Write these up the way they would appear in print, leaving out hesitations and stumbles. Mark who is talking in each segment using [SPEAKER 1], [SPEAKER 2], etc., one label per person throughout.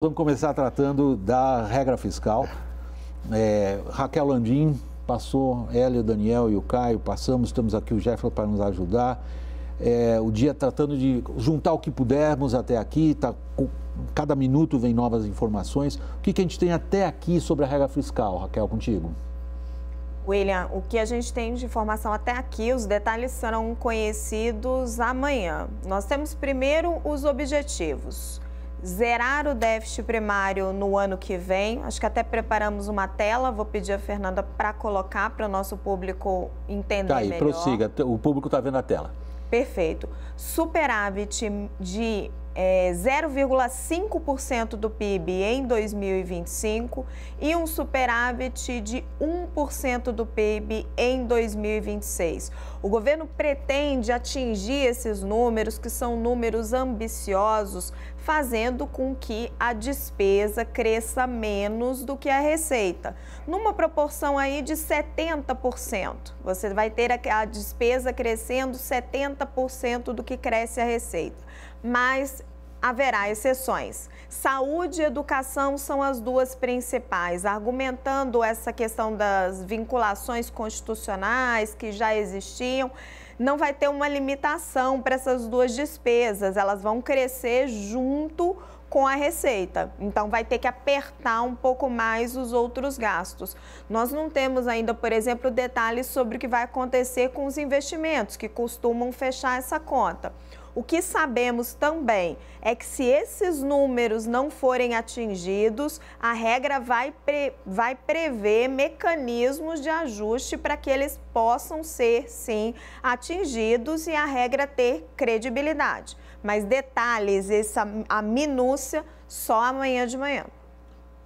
[SPEAKER 1] Vamos começar tratando da regra fiscal. Raquel Landim passou, Hélio, Daniel e o Caio, estamos aqui o Jefferson para nos ajudar. O dia tratando de juntar o que pudermos até aqui, cada minuto vem novas informações. O que a gente tem até aqui sobre a regra fiscal, Raquel, contigo?
[SPEAKER 2] William, o que a gente tem de informação até aqui, os detalhes serão conhecidos amanhã. Nós temos primeiro os objetivos. Zerar o déficit primário no ano que vem. Acho que até preparamos uma tela, vou pedir a Fernanda para colocar para o nosso público entender melhor.
[SPEAKER 1] Tá aí, prossiga, o público está vendo a tela.
[SPEAKER 2] Perfeito. Superávit de 0,5% do PIB em 2025 e um superávit de 1% do PIB em 2026. O governo pretende atingir esses números, que são números ambiciosos, fazendo com que a despesa cresça menos do que a receita, numa proporção aí de 70%. Você vai ter a despesa crescendo 70% do que cresce a receita. Mas haverá exceções. Saúde e educação são as duas principais, argumentando essa questão das vinculações constitucionais que já existiam. Não vai ter uma limitação para essas duas despesas, elas vão crescer junto com a receita. Então, vai ter que apertar um pouco mais os outros gastos. Nós não temos ainda, por exemplo, detalhes sobre o que vai acontecer com os investimentos, que costumam fechar essa conta. O que sabemos também é que se esses números não forem atingidos, a regra vai prever mecanismos de ajuste para que eles possam ser, sim, atingidos e a regra ter credibilidade. Mas detalhes, a minúcia, só amanhã de manhã.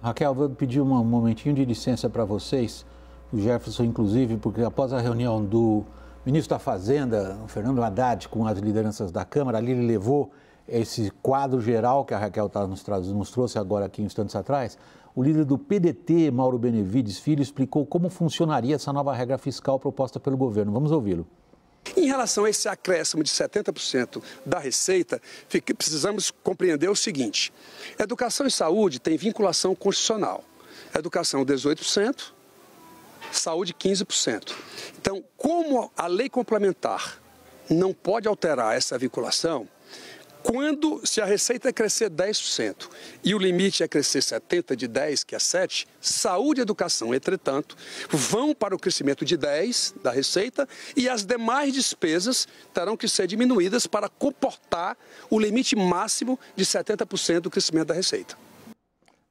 [SPEAKER 2] Raquel,
[SPEAKER 1] vou pedir um momentinho de licença para vocês, o Jefferson inclusive, porque após a reunião do ministro da Fazenda, Fernando Haddad, com as lideranças da Câmara, ali ele levou esse quadro geral que a Raquel nos trouxe agora aqui instantes atrás. O líder do PDT, Mauro Benevides Filho, explicou como funcionaria essa nova regra fiscal proposta pelo governo. Vamos ouvi-lo.
[SPEAKER 3] Em relação a esse acréscimo de 70% da receita, precisamos compreender o seguinte: educação e saúde têm vinculação constitucional. Educação 18%, saúde 15%. Então, como a lei complementar não pode alterar essa vinculação, se a receita crescer 10% e o limite é crescer 70% de 10%, que é 7%, saúde e educação, entretanto, vão para o crescimento de 10% da receita e as demais despesas terão que ser diminuídas para comportar o limite máximo de 70% do crescimento da receita.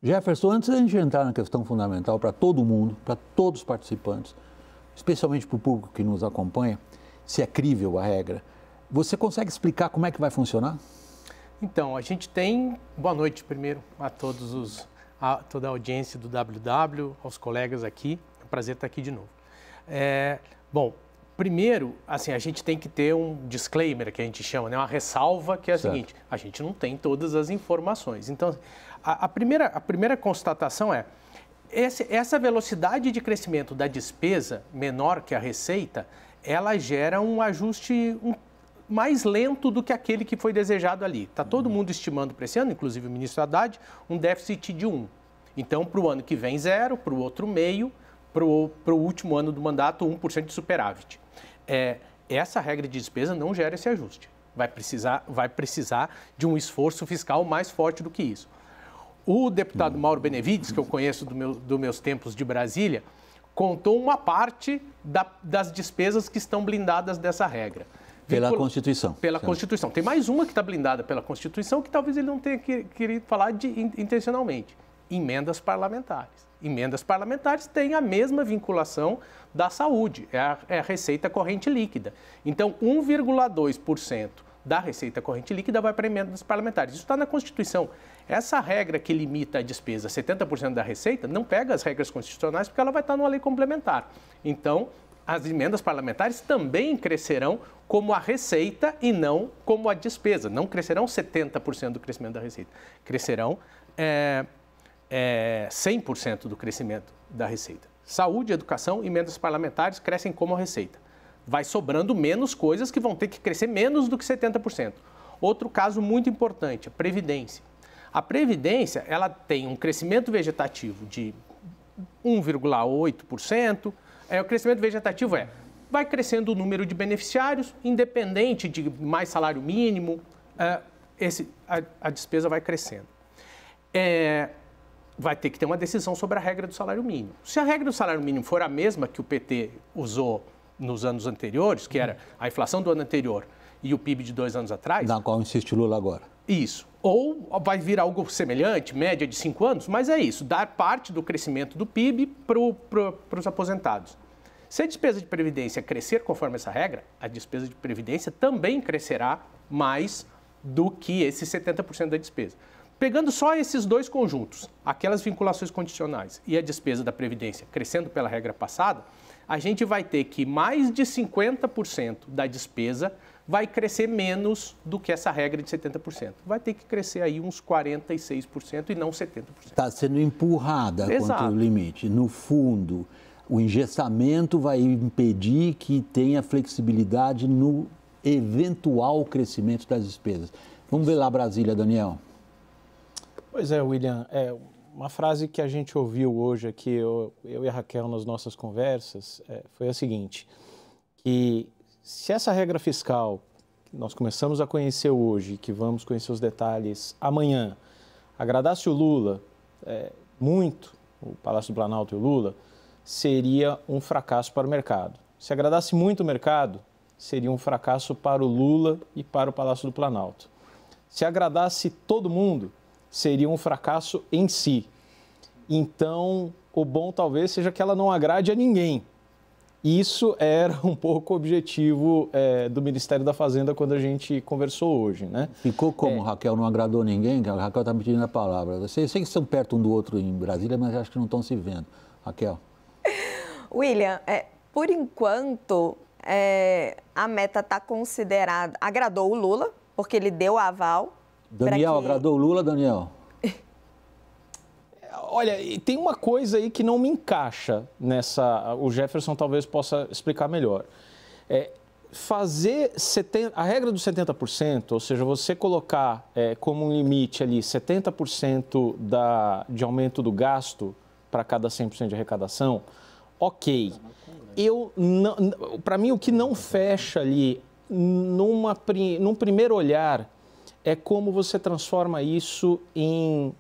[SPEAKER 1] Jefferson, antes de a gente entrar na questão fundamental para todo mundo, para todos os participantes, especialmente para o público que nos acompanha, se é crível a regra, você consegue explicar como é que vai funcionar?
[SPEAKER 4] Então, a gente tem... Boa noite primeiro a toda a audiência do WW, aos colegas aqui. É um prazer estar aqui de novo. Bom, primeiro, assim, a gente tem que ter um disclaimer, que a gente chama, né? Uma ressalva, que é a seguinte: a gente não tem todas as informações. Então, a primeira constatação é: essa velocidade de crescimento da despesa menor que a receita, ela gera um ajuste mais lento do que aquele que foi desejado ali. Está todo mundo estimando para esse ano, inclusive o ministro Haddad, um déficit de 1. Então, para o ano que vem, 0, para o outro meio, para o último ano do mandato, 1% de superávit. Essa regra de despesa não gera esse ajuste. Vai precisar de um esforço fiscal mais forte do que isso. O deputado Mauro Benevides, que eu conheço dos meus tempos de Brasília, contou uma parte das despesas que estão blindadas dessa regra.
[SPEAKER 1] Pela Constituição.
[SPEAKER 4] Pela Constituição. Tem mais uma que está blindada pela Constituição que talvez ele não tenha querido falar intencionalmente. Emendas parlamentares. Emendas parlamentares têm a mesma vinculação da saúde, é a receita corrente líquida. Então, 1,2% da receita corrente líquida vai para emendas parlamentares. Isso está na Constituição. Essa regra que limita a despesa a 70% da receita não pega as regras constitucionais porque ela vai estar numa lei complementar. Então, as emendas parlamentares também crescerão como a receita e não como a despesa. Não crescerão 70% do crescimento da receita. Crescerão 100% do crescimento da receita. Saúde, educação e emendas parlamentares crescem como a receita. Vai sobrando menos coisas que vão ter que crescer menos do que 70%. Outro caso muito importante, a Previdência. A Previdência, ela tem um crescimento vegetativo de 1,8%. O crescimento vegetativo vai crescendo o número de beneficiários, independente de mais salário mínimo, a despesa vai crescendo. Vai ter que ter uma decisão sobre a regra do salário mínimo. Se a regra do salário mínimo for a mesma que o PT usou nos anos anteriores, que era a inflação do ano anterior e o PIB de 2 anos atrás...
[SPEAKER 1] Na qual insiste Lula agora.
[SPEAKER 4] Isso. Ou vai vir algo semelhante, média de 5 anos, mas é isso, dar parte do crescimento do PIB para os aposentados. Se a despesa de previdência crescer conforme essa regra, a despesa de previdência também crescerá mais do que esses 70% da despesa. Pegando só esses dois conjuntos, aquelas vinculações condicionais e a despesa da Previdência crescendo pela regra passada, a gente vai ter que mais de 50% da despesa vai crescer menos do que essa regra de 70%. Vai ter que crescer aí uns 46% e não 70%.
[SPEAKER 1] Está sendo empurrada contra o limite. No fundo, o engessamento vai impedir que tenha flexibilidade no eventual crescimento das despesas. Vamos ver lá Brasília, Daniel.
[SPEAKER 5] Pois é, William, uma frase que a gente ouviu hoje aqui, eu e a Raquel nas nossas conversas, foi a seguinte, que se essa regra fiscal que nós começamos a conhecer hoje, que vamos conhecer os detalhes amanhã, agradasse o Lula muito, o Palácio do Planalto e o Lula, seria um fracasso para o mercado. Se agradasse muito o mercado, seria um fracasso para o Lula e para o Palácio do Planalto. Se agradasse todo mundo, seria um fracasso em si. Então, o bom talvez seja que ela não agrade a ninguém. Isso era um pouco o objetivo do Ministério da Fazenda quando a gente conversou hoje, né?
[SPEAKER 1] Ficou como, Raquel, não agradou ninguém? A Raquel está me pedindo a palavra. Eu sei que estão perto um do outro em Brasília, mas acho que não estão se vendo. Raquel.
[SPEAKER 2] William, por enquanto, a meta está considerada... Agradou o Lula, porque ele deu aval.
[SPEAKER 1] Daniel, agradou o Lula, Daniel?
[SPEAKER 5] Olha, tem uma coisa aí que não me encaixa nessa... O Jefferson talvez possa explicar melhor. A regra dos 70%, ou seja, você colocar como um limite ali 70% de aumento do gasto para cada 100% de arrecadação, ok. Para mim, o que não fecha ali, num primeiro olhar, é como você transforma isso em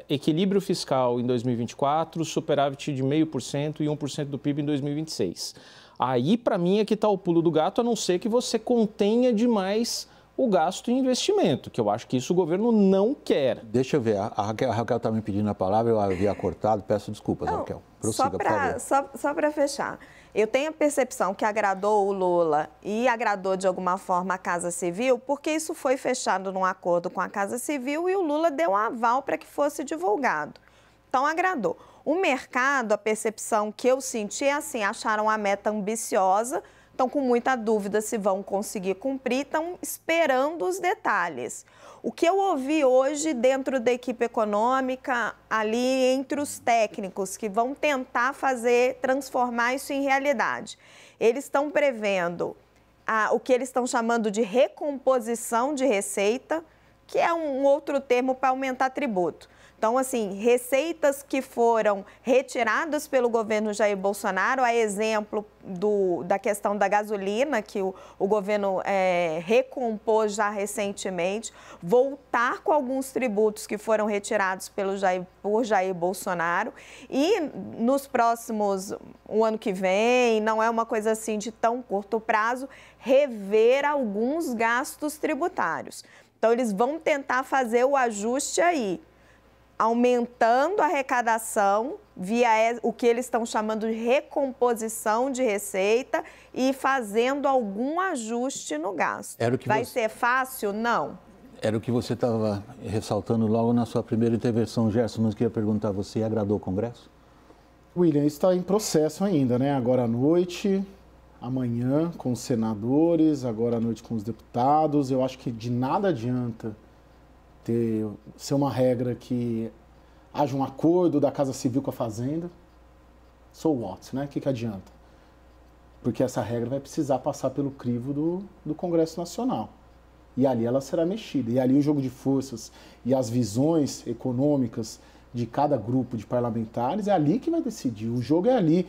[SPEAKER 5] equilíbrio fiscal em 2024, superávit de 0,5% e 1% do PIB em 2026. Aí, para mim, é que está o pulo do gato, a não ser que você contenha demais o gasto em investimento, que eu acho que isso o governo não quer.
[SPEAKER 1] Deixa eu ver, a Raquel está me pedindo a palavra, eu havia cortado, peço desculpas, não, Raquel. Prossiga, por favor.
[SPEAKER 2] Só para fechar, eu tenho a percepção que agradou o Lula e agradou de alguma forma a Casa Civil, porque isso foi fechado num acordo com a Casa Civil e o Lula deu um aval para que fosse divulgado. Então, agradou. O mercado, a percepção que eu senti é assim, acharam a meta ambiciosa, estão com muita dúvida se vão conseguir cumprir, estão esperando os detalhes. O que eu ouvi hoje dentro da equipe econômica, ali entre os técnicos que vão tentar transformar isso em realidade. Eles estão prevendo o que eles estão chamando de recomposição de receita, que é um outro termo para aumentar tributo. Então, assim, receitas que foram retiradas pelo governo Jair Bolsonaro, a exemplo da questão da gasolina, que o governo recompôs já recentemente, voltar com alguns tributos que foram retirados por Jair Bolsonaro e nos próximos, o ano que vem, não é uma coisa assim de tão curto prazo, rever alguns gastos tributários. Então, eles vão tentar fazer o ajuste aí, aumentando a arrecadação via o que eles estão chamando de recomposição de receita e fazendo algum ajuste no gasto. Vai ser fácil? Não.
[SPEAKER 1] Era o que você estava ressaltando logo na sua primeira intervenção, Gerson, mas queria perguntar a você, agradou o Congresso?
[SPEAKER 6] William, isso está em processo ainda, né? Agora à noite, amanhã com os senadores, agora à noite com os deputados. Eu acho que de nada adianta ser uma regra que haja um acordo da Casa Civil com a Fazenda. So what, né? O que adianta? Porque essa regra vai precisar passar pelo crivo do Congresso Nacional. E ali ela será mexida. E ali o jogo de forças e as visões econômicas de cada grupo de parlamentares é ali que vai decidir. O jogo é ali.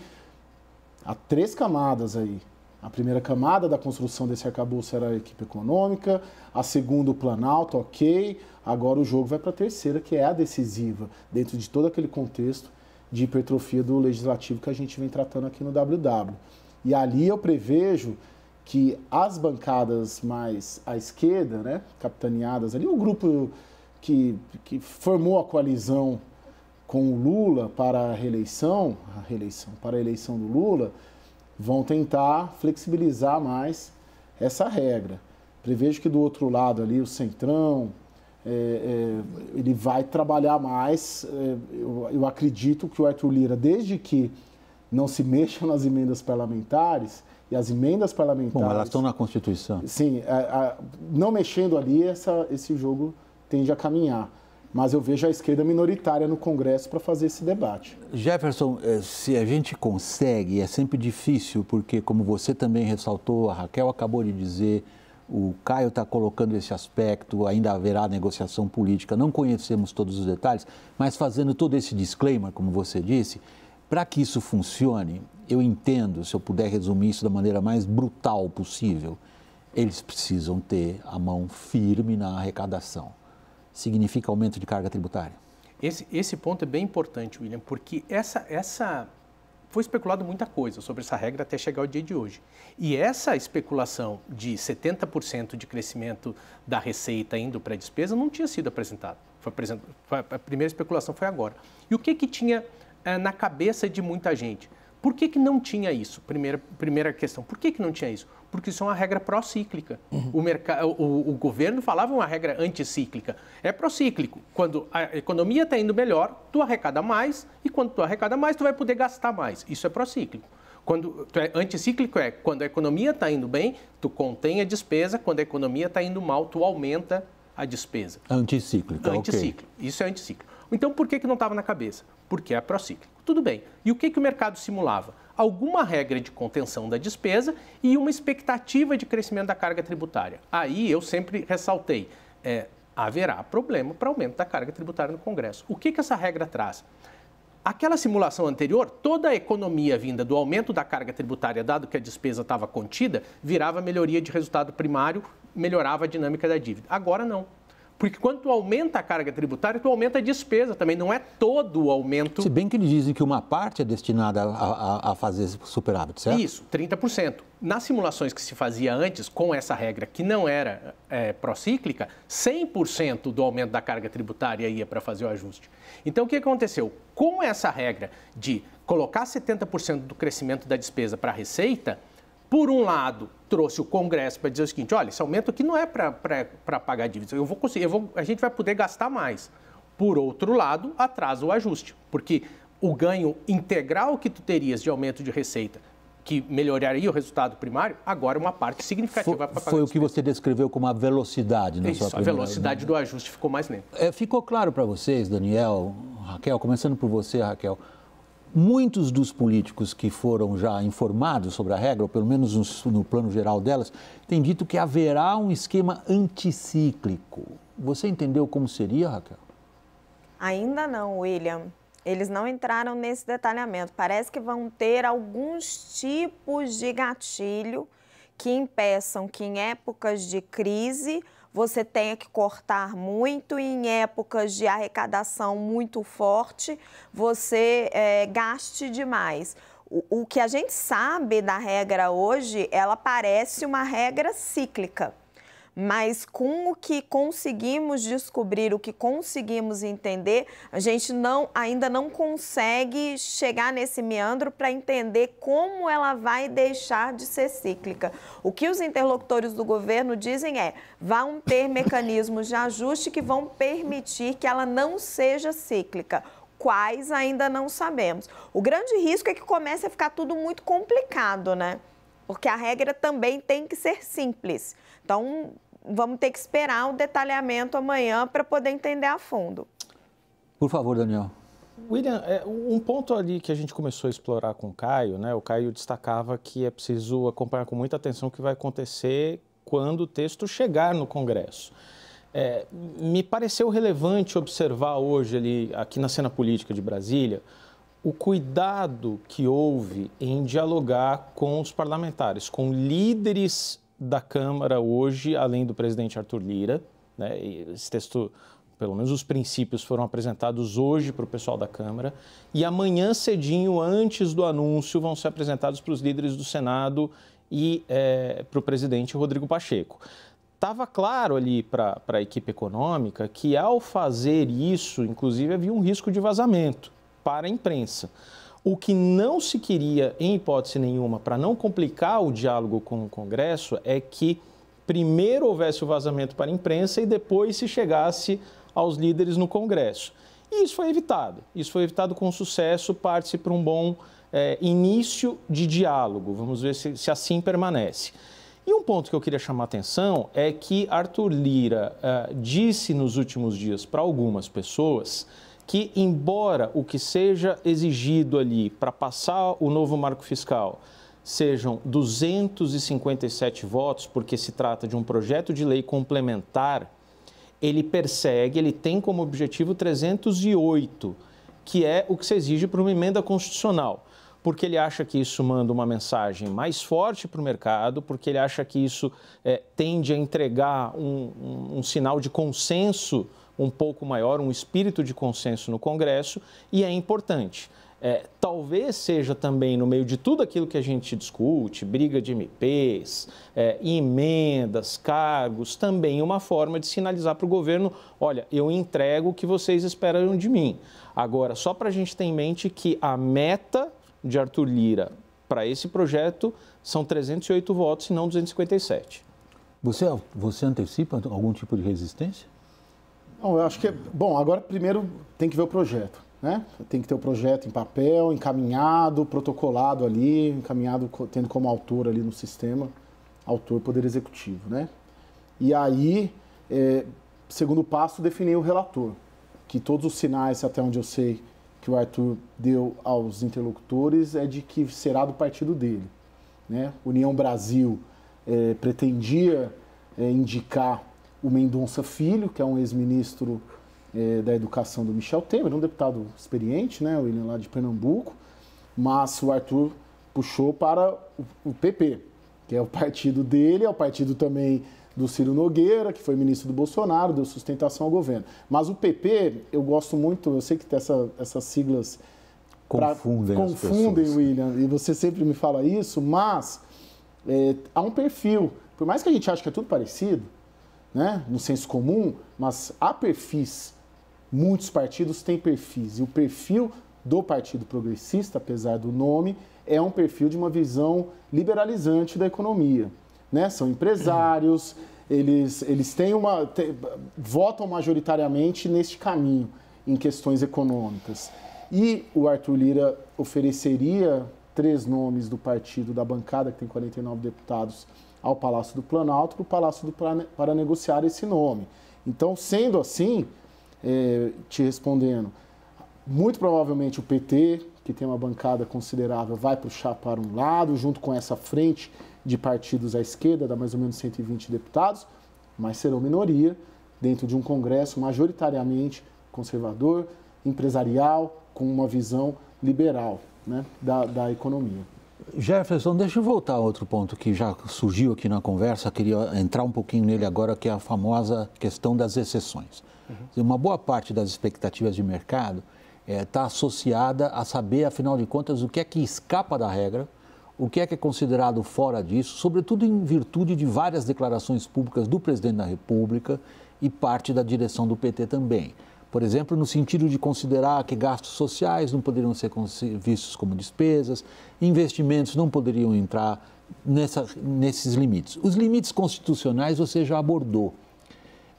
[SPEAKER 6] Há 3 camadas aí. A primeira camada da construção desse arcabouço era a equipe econômica, a segunda o Planalto, ok. Agora o jogo vai para a terceira, que é a decisiva, dentro de todo aquele contexto de hipertrofia do legislativo que a gente vem tratando aqui no WW. E ali eu prevejo que as bancadas mais à esquerda, né, capitaneadas ali, o grupo que formou a coalizão com o Lula para a eleição do Lula, vão tentar flexibilizar mais essa regra. Prevejo que do outro lado ali, o Centrão, ele vai trabalhar mais. Eu acredito que o Arthur Lira, desde que não se mexa nas emendas parlamentares, e as emendas parlamentares...
[SPEAKER 1] Bom, elas estão na Constituição.
[SPEAKER 6] Sim, não mexendo ali, esse jogo tende a caminhar. Mas eu vejo a esquerda minoritária no Congresso para fazer esse debate.
[SPEAKER 1] Jefferson, se a gente consegue, é sempre difícil, porque como você também ressaltou, a Raquel acabou de dizer, o Caio está colocando esse aspecto, ainda haverá negociação política, não conhecemos todos os detalhes, mas fazendo todo esse disclaimer, como você disse, para que isso funcione, eu entendo, se eu puder resumir isso da maneira mais brutal possível, eles precisam ter a mão firme na arrecadação. Significa aumento de carga tributária?
[SPEAKER 4] Esse ponto é bem importante, William, porque foi especulado muita coisa sobre essa regra até chegar o dia de hoje. E essa especulação de 70% de crescimento da receita indo para a despesa não tinha sido apresentada. A primeira especulação foi agora. E o que tinha na cabeça de muita gente? Por que não tinha isso? Primeira questão, por que não tinha isso? Porque isso é uma regra pró-cíclica. O governo falava uma regra anticíclica. É pró-cíclico. Quando a economia está indo melhor, tu arrecada mais, e quando tu arrecada mais, tu vai poder gastar mais. Isso é pró-cíclico. Anticíclico é quando a economia está indo bem, tu contém a despesa, quando a economia está indo mal, tu aumenta a despesa.
[SPEAKER 1] Anticíclico,
[SPEAKER 4] Anticíclico. Okay. Isso é anticíclico. Então, por que não estava na cabeça? Porque é pró-cíclico. Tudo bem. E o que o mercado simulava? Alguma regra de contenção da despesa e uma expectativa de crescimento da carga tributária. Aí eu sempre ressaltei, haverá problema para aumento da carga tributária no Congresso. O que essa regra traz? Aquela simulação anterior, toda a economia vinda do aumento da carga tributária, dado que a despesa estava contida, virava melhoria de resultado primário, melhorava a dinâmica da dívida. Agora não. Porque quando tu aumenta a carga tributária, tu aumenta a despesa também, não é todo o aumento...
[SPEAKER 1] Se bem que eles dizem que uma parte é destinada a fazer superávit, certo?
[SPEAKER 4] Isso, 30%. Nas simulações que se fazia antes, com essa regra que não era pró-cíclica, 100% do aumento da carga tributária ia para fazer o ajuste. Então, o que aconteceu? Com essa regra de colocar 70% do crescimento da despesa para a receita, por um lado, trouxe o Congresso para dizer o seguinte, olha, esse aumento aqui não é para pagar dívidas, a gente vai poder gastar mais. Por outro lado, atrasa o ajuste, porque o ganho integral que tu terias de aumento de receita, que melhoraria o resultado primário, agora é uma parte significativa para pagar.
[SPEAKER 1] Foi o que você descreveu como a velocidade na sua primeira...
[SPEAKER 4] A velocidade do ajuste ficou mais lenta.
[SPEAKER 1] Ficou claro para vocês, Daniel, Raquel, começando por você, Raquel, muitos dos políticos que foram já informados sobre a regra, ou pelo menos no plano geral delas, têm dito que haverá um esquema anticíclico. Você entendeu como seria, Raquel?
[SPEAKER 2] Ainda não, William. Eles não entraram nesse detalhamento. Parece que vão ter alguns tipos de gatilho que impeçam que em épocas de crise você tenha que cortar muito e em épocas de arrecadação muito forte você gaste demais. O que a gente sabe da regra hoje, ela parece uma regra cíclica. Mas com o que conseguimos descobrir, o que conseguimos entender, a gente ainda não consegue chegar nesse meandro para entender como ela vai deixar de ser cíclica. O que os interlocutores do governo dizem vão ter mecanismos de ajuste que vão permitir que ela não seja cíclica. Quais ainda não sabemos. O grande risco é que comece a ficar tudo muito complicado, né? Porque a regra também tem que ser simples. Então, vamos ter que esperar o detalhamento amanhã para poder entender a fundo.
[SPEAKER 1] Por favor, Daniel.
[SPEAKER 5] William, um ponto ali que a gente começou a explorar com o Caio, né? O Caio destacava que é preciso acompanhar com muita atenção o que vai acontecer quando o texto chegar no Congresso. Me pareceu relevante observar hoje, aqui na cena política de Brasília, o cuidado que houve em dialogar com os parlamentares, com líderes da Câmara hoje, além do presidente Arthur Lira, né? Esse texto, pelo menos os princípios, foram apresentados hoje para o pessoal da Câmara e amanhã cedinho, antes do anúncio, vão ser apresentados para os líderes do Senado e para o presidente Rodrigo Pacheco. Estava claro ali para a equipe econômica que, ao fazer isso, inclusive, havia um risco de vazamento para a imprensa. O que não se queria, em hipótese nenhuma, para não complicar o diálogo com o Congresso, é que primeiro houvesse o vazamento para a imprensa e depois se chegasse aos líderes no Congresso. E isso foi evitado. Isso foi evitado com sucesso, parte-se para um bom início de diálogo. Vamos ver se assim permanece. E um ponto que eu queria chamar a atenção é que Arthur Lira disse nos últimos dias para algumas pessoas que, embora o que seja exigido ali para passar o novo marco fiscal sejam 257 votos, porque se trata de um projeto de lei complementar, ele tem como objetivo 308, que é o que se exige para uma emenda constitucional, porque ele acha que isso manda uma mensagem mais forte para o mercado, porque ele acha que isso tende a entregar um sinal de consenso um pouco maior, um espírito de consenso no Congresso, e é importante. Talvez seja também, no meio de tudo aquilo que a gente discute, briga de MPs, emendas, cargos, também uma forma de sinalizar para o governo, olha, eu entrego o que vocês esperam de mim. Agora, só para a gente ter em mente que a meta de Arthur Lira para esse projeto são 308 votos e não 257.
[SPEAKER 1] Você antecipa algum tipo de resistência?
[SPEAKER 6] Não, eu acho que bom, agora primeiro tem que ver o projeto, né? Tem que ter o projeto em papel, encaminhado, protocolado ali, encaminhado, tendo como autor ali no sistema, autor Poder Executivo, né? E aí, segundo passo, definir o relator, que todos os sinais, até onde eu sei, que o Arthur deu aos interlocutores é de que será do partido dele, né? União Brasil pretendia indicar o Mendonça Filho, que é um ex-ministro da Educação do Michel Temer, um deputado experiente, né, o William lá de Pernambuco, mas o Arthur puxou para o PP, que é o partido dele, é o partido também do Ciro Nogueira, que foi ministro do Bolsonaro, deu sustentação ao governo. Mas o PP, eu gosto muito, eu sei que essas siglas
[SPEAKER 1] confundem,
[SPEAKER 6] William, e você sempre me fala isso, mas há um perfil, por mais que a gente ache que é tudo parecido, né, no senso comum, mas há perfis, muitos partidos têm perfis, e o perfil do Partido Progressista, apesar do nome, é um perfil de uma visão liberalizante da economia, né? São empresários, eles votam majoritariamente neste caminho, em questões econômicas. E o Arthur Lira ofereceria 3 nomes do partido, da bancada, que tem 49 deputados, ao Palácio do Planalto, para negociar esse nome. Então, sendo assim, te respondendo, muito provavelmente o PT, que tem uma bancada considerável, vai puxar para um lado, junto com essa frente de partidos à esquerda, dá mais ou menos 120 deputados, mas serão minoria dentro de um Congresso majoritariamente conservador, empresarial, com uma visão liberal, né, da economia.
[SPEAKER 1] Jefferson, deixa eu voltar a outro ponto que já surgiu aqui na conversa, queria entrar um pouquinho nele agora, que é a famosa questão das exceções. Uma boa parte das expectativas de mercado está associada a saber, afinal de contas, o que é que escapa da regra, o que é considerado fora disso, sobretudo em virtude de várias declarações públicas do presidente da República e parte da direção do PT também. Por exemplo, no sentido de considerar que gastos sociais não poderiam ser vistos como despesas, investimentos não poderiam entrar nesses limites. Os limites constitucionais você já abordou.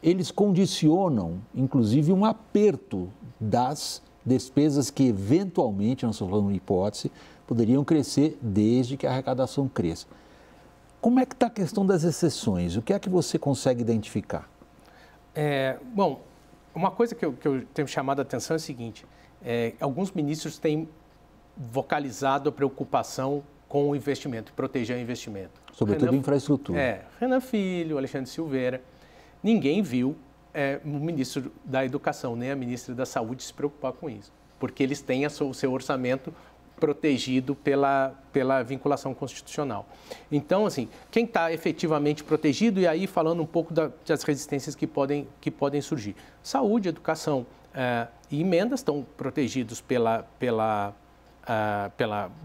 [SPEAKER 1] Eles condicionam, inclusive, um aperto das despesas que, eventualmente, nós estamos falando de hipótese, poderiam crescer desde que a arrecadação cresça. Como é que está a questão das exceções? O que é que você consegue identificar?
[SPEAKER 4] Bom, uma coisa que eu tenho chamado a atenção é o seguinte, alguns ministros têm vocalizado a preocupação com o investimento, proteger o investimento.
[SPEAKER 1] Sobretudo infraestrutura.
[SPEAKER 4] Renan Filho, Alexandre Silveira. Ninguém viu o ministro da Educação, nem a ministra da Saúde se preocupar com isso, porque eles têm o seu orçamento protegido pela vinculação constitucional. Então, assim, quem está efetivamente protegido, e aí falando um pouco das resistências que podem surgir. Saúde, educação e emendas estão protegidos pela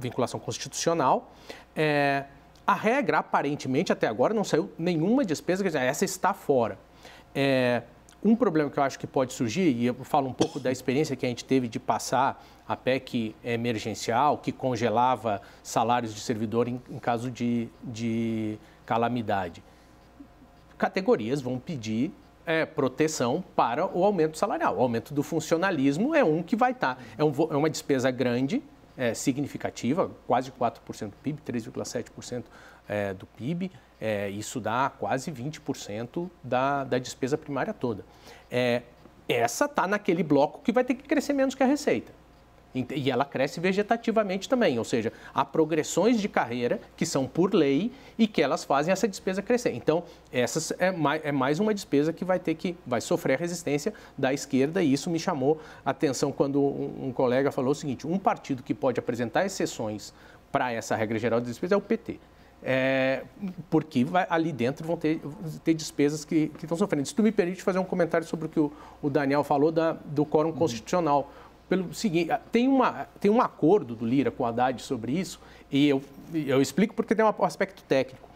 [SPEAKER 4] vinculação constitucional. A regra, aparentemente, até agora, não saiu nenhuma despesa, quer dizer, essa está fora. Um problema que eu acho que pode surgir, e eu falo um pouco da experiência que a gente teve de passar a PEC emergencial, que congelava salários de servidor em caso de calamidade. Categorias vão pedir proteção para o aumento salarial. O aumento do funcionalismo é um que vai estar. É uma despesa grande, significativa, quase 4% do PIB, 3,7% do PIB. Isso dá quase 20% da despesa primária toda. Essa está naquele bloco que vai ter que crescer menos que a receita. E ela cresce vegetativamente também, ou seja, há progressões de carreira que são por lei e que elas fazem essa despesa crescer. Então, essa é mais uma despesa que vai sofrer a resistência da esquerda, e isso me chamou a atenção quando um colega falou o seguinte: um partido que pode apresentar exceções para essa regra geral de despesa é o PT. Porque ali dentro vão ter despesas que estão sofrendo. Se tu me permite fazer um comentário sobre o que o Daniel falou do quórum constitucional. Pelo seguinte, tem um acordo do Lira com o Haddad sobre isso, e eu explico porque tem um aspecto técnico.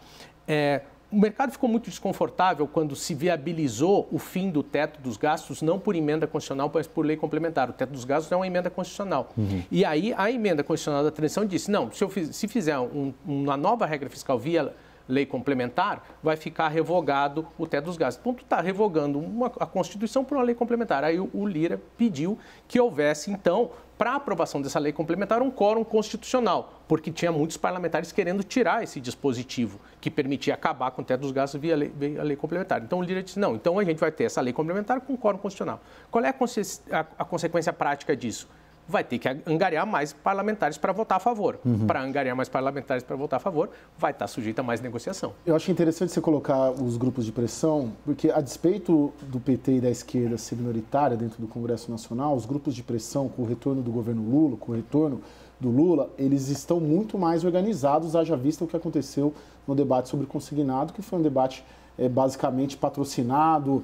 [SPEAKER 4] O mercado ficou muito desconfortável quando se viabilizou o fim do teto dos gastos, não por emenda constitucional, mas por lei complementar. O teto dos gastos é uma emenda constitucional. E aí a emenda constitucional da transição disse, não, se fizer uma nova regra fiscal via lei complementar, vai ficar revogado o teto dos gastos. Então, tu está revogando a Constituição por uma lei complementar. Aí o Lira pediu que houvesse, então, para a aprovação dessa lei complementar, um quórum constitucional, porque tinha muitos parlamentares querendo tirar esse dispositivo que permitia acabar com o teto dos gastos via lei complementar. Então, o Lira disse, não, então a gente vai ter essa lei complementar com quórum constitucional. Qual é a consequência prática disso? Vai ter que angariar mais parlamentares para votar a favor. Para angariar mais parlamentares para votar a favor, vai estar sujeito a mais negociação.
[SPEAKER 6] Eu acho interessante você colocar os grupos de pressão, porque a despeito do PT e da esquerda ser minoritária dentro do Congresso Nacional, os grupos de pressão com o retorno do governo Lula, com o retorno do Lula, eles estão muito mais organizados, haja vista o que aconteceu no debate sobre consignado, que foi um debate basicamente patrocinado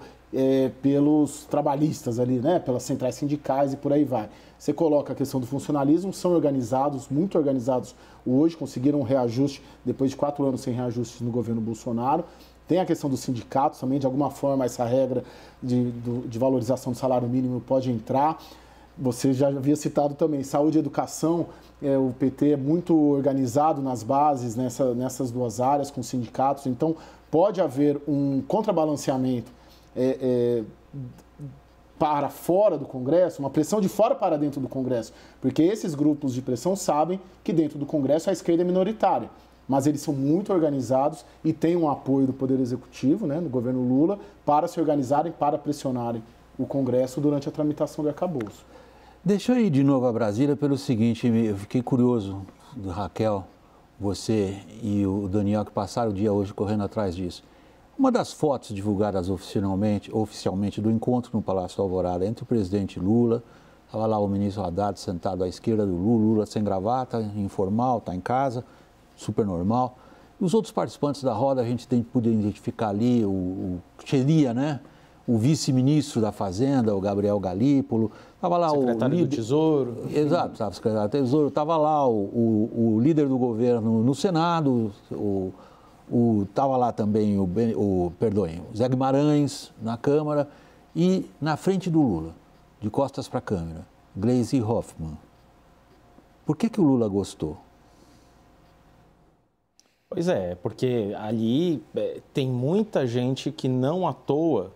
[SPEAKER 6] pelos trabalhistas ali, né, pelas centrais sindicais e por aí vai. Você coloca a questão do funcionalismo, são organizados, muito organizados hoje, conseguiram um reajuste depois de 4 anos sem reajustes no governo Bolsonaro. Tem a questão dos sindicatos também, de alguma forma essa regra de valorização do salário mínimo pode entrar. Você já havia citado também saúde e educação, o PT é muito organizado nas bases, nessas duas áreas, com sindicatos, então pode haver um contrabalanceamento para fora do Congresso, uma pressão de fora para dentro do Congresso, porque esses grupos de pressão sabem que dentro do Congresso a esquerda é minoritária, mas eles são muito organizados e têm um apoio do Poder Executivo, né, do governo Lula, para se organizarem, para pressionarem o Congresso durante a tramitação do arcabouço.
[SPEAKER 1] Deixa eu ir de novo a Brasília pelo seguinte, eu fiquei curioso, Raquel, você e o Daniel, que passaram o dia hoje correndo atrás disso. Uma das fotos divulgadas oficialmente do encontro no Palácio da Alvorada entre o presidente Lula, estava lá o ministro Haddad sentado à esquerda do Lula, Lula sem gravata, informal, está em casa, super normal. E os outros participantes da roda, a gente podia identificar ali seria, né? O vice-ministro da Fazenda, o Gabriel Galípolo, estava lá
[SPEAKER 5] secretário do Tesouro.
[SPEAKER 1] Exato, estava o secretário do Tesouro, estava lá o líder do governo no Senado, estava lá também o Zé Guimarães na Câmara e na frente do Lula, de costas para a câmera, Gleisi Hoffmann. Por que o Lula gostou?
[SPEAKER 5] Pois é, porque ali tem muita gente que não à toa,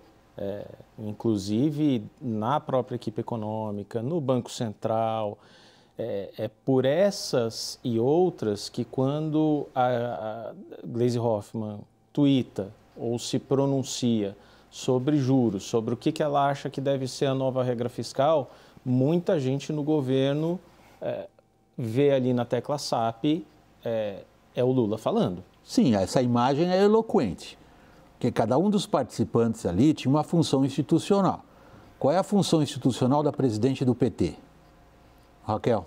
[SPEAKER 5] inclusive na própria equipe econômica, no Banco Central, por essas e outras que quando a Gleisi Hoffmann tuita ou se pronuncia sobre juros, sobre o que ela acha que deve ser a nova regra fiscal, muita gente no governo vê ali na tecla SAP é o Lula falando.
[SPEAKER 1] Sim, essa imagem é eloquente, porque cada um dos participantes ali tinha uma função institucional. Qual é a função institucional da presidente do PT? Raquel?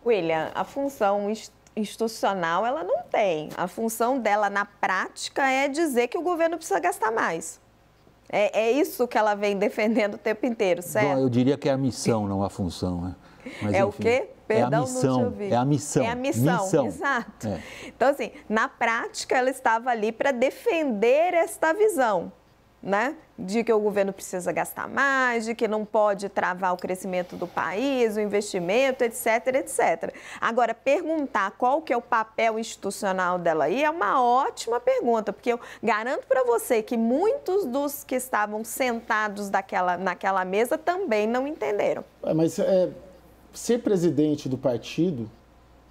[SPEAKER 2] William, a função institucional ela não tem. A função dela na prática é dizer que o governo precisa gastar mais. É isso que ela vem defendendo o tempo inteiro, certo?
[SPEAKER 1] Bom, eu diria que é a missão, não a função, né? Mas,
[SPEAKER 2] é
[SPEAKER 1] enfim,
[SPEAKER 2] o quê? Perdão,
[SPEAKER 1] é a missão,
[SPEAKER 2] não te ouvi.
[SPEAKER 1] É a missão.
[SPEAKER 2] É a missão. Exato.
[SPEAKER 1] É.
[SPEAKER 2] Então, assim, na prática, ela estava ali para defender esta visão, né? De que o governo precisa gastar mais, de que não pode travar o crescimento do país, o investimento, etc, etc. Agora, perguntar qual que é o papel institucional dela aí é uma ótima pergunta, porque eu garanto para você que muitos dos que estavam sentados naquela mesa também não entenderam.
[SPEAKER 6] Mas ser presidente do partido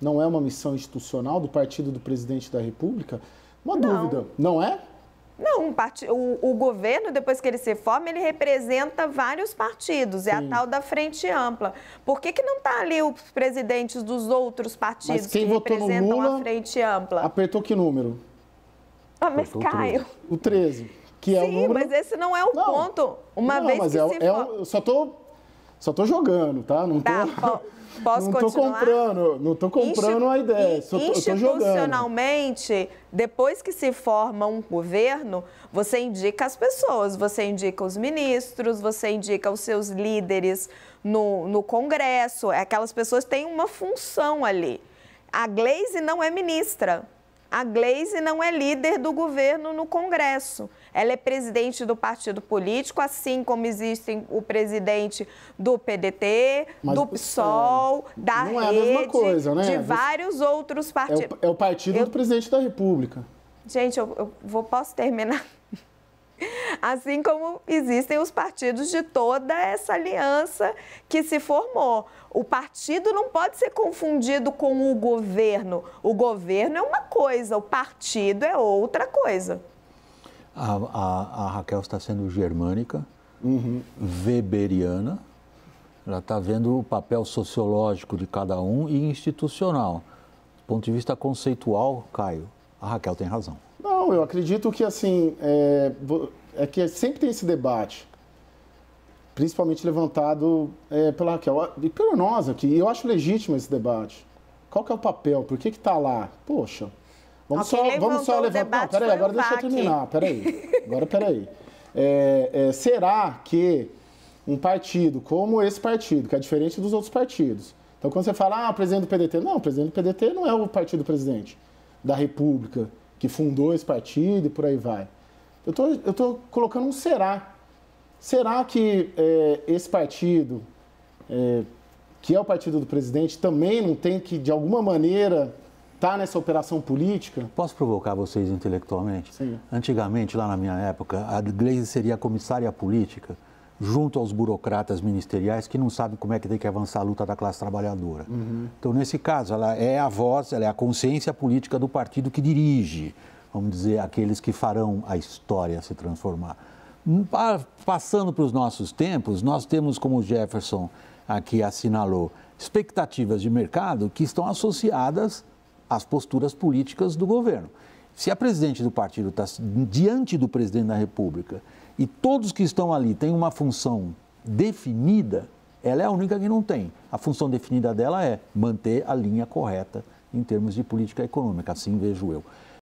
[SPEAKER 6] não é uma missão institucional do partido do presidente da República? Uma dúvida, não é?
[SPEAKER 2] Não, o governo, depois que ele se forma, ele representa vários partidos, é a tal da frente ampla. Por que não está ali os presidentes dos outros partidos que representam a frente ampla?
[SPEAKER 6] Apertou que número?
[SPEAKER 2] Mas, Caio...
[SPEAKER 6] O 13, que é o número...
[SPEAKER 2] Sim, mas esse não é o ponto. Uma vez que se
[SPEAKER 6] eu só tô jogando, tá? Não tô...
[SPEAKER 2] Posso continuar?
[SPEAKER 6] Não estou comprando a ideia,
[SPEAKER 2] institucionalmente, depois que se forma um governo, você indica as pessoas, você indica os ministros, você indica os seus líderes no Congresso, aquelas pessoas têm uma função ali. A Gleisi não é ministra. A Gleisi não é líder do governo no Congresso. Ela é presidente do partido político, assim como existem o presidente do PDT, do PSOL, da Rede,
[SPEAKER 6] não é a mesma coisa, né?
[SPEAKER 2] De vários outros partidos.
[SPEAKER 6] É o partido do presidente da República.
[SPEAKER 2] Gente, posso terminar? Assim como existem os partidos de toda essa aliança que se formou. O partido não pode ser confundido com o governo. O governo é uma coisa, o partido é outra coisa.
[SPEAKER 1] A Raquel está sendo germânica, weberiana. Ela está vendo o papel sociológico de cada um e institucional. Do ponto de vista conceitual, Caio, a Raquel tem razão.
[SPEAKER 6] Não, eu acredito que assim, que sempre tem esse debate, principalmente levantado pela Raquel e por nós aqui. Eu acho legítimo esse debate. Qual que é o papel? Por que está lá? Poxa, vamos só levantar. Não, peraí, agora deixa eu terminar. Peraí. Será que um partido como esse partido, que é diferente dos outros partidos, então quando você fala, o presidente do PDT, não, o presidente do PDT não é o partido presidente da República, que fundou esse partido e por aí vai. Eu tô colocando um será. Será que esse partido, que é o partido do presidente, também não tem que, de alguma maneira, estar nessa operação política?
[SPEAKER 1] Posso provocar vocês intelectualmente?
[SPEAKER 6] Sim.
[SPEAKER 1] Antigamente, lá na minha época, a Gleisi seria comissária política junto aos burocratas ministeriais que não sabem como é que tem que avançar a luta da classe trabalhadora. Então, nesse caso, ela é a voz, ela é a consciência política do partido que dirige, vamos dizer, aqueles que farão a história se transformar. Passando para os nossos tempos, nós temos, como o Jefferson aqui assinalou, expectativas de mercado que estão associadas às posturas políticas do governo. Se a presidente do partido está diante do presidente da República e todos que estão ali têm uma função definida, ela é a única que não tem. A função definida dela é manter a linha correta em termos de política econômica, assim vejo eu.